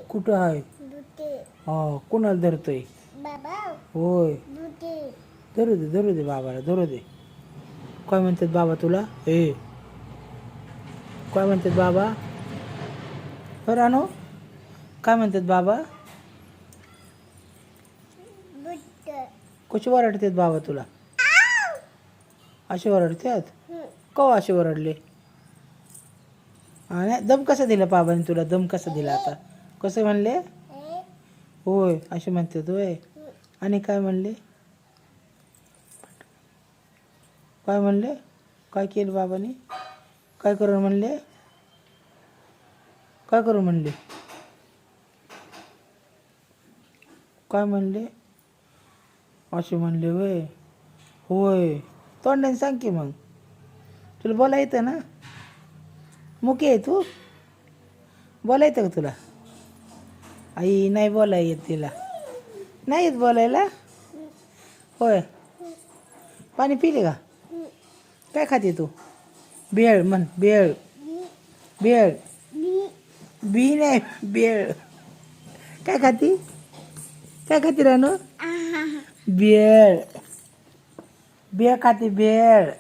कुठं आहे? हा, कोणाला धरतोय? होय, धरू दे बाबाला, धरू दे. काय म्हणतात बाबा तुला? काय म्हणतात बाबा? हो रानू, काय म्हणतात बाबा? कशी ओरडतात बाबा तुला? असे ओरडतात? कवा असे ओरडले? आणि दम कसा दिला बाबाने तुला? दम कसा दिला आता? कसं म्हणले? होय, असे म्हणतात होय. आणि काय म्हणले? काय म्हणले? काय केलं बाबाने? काय करू म्हणले? काय करू म्हणले? काय म्हणले? असे म्हणले होय. होय, तोंडाने सांग की मग. तुला बोला येतं ना? मुके आहे तू? बोला येतं का तुला? आई नाही बोला येत तिला. नाही येत बोलायला? होय. पाणी पिले का? काय खाते तू? भेळ म्हण, भेळ. भेळ. बी नाही, भेळ. काय खाती? काय खाती रानू? भेळ. भेळ खाती, भेळ.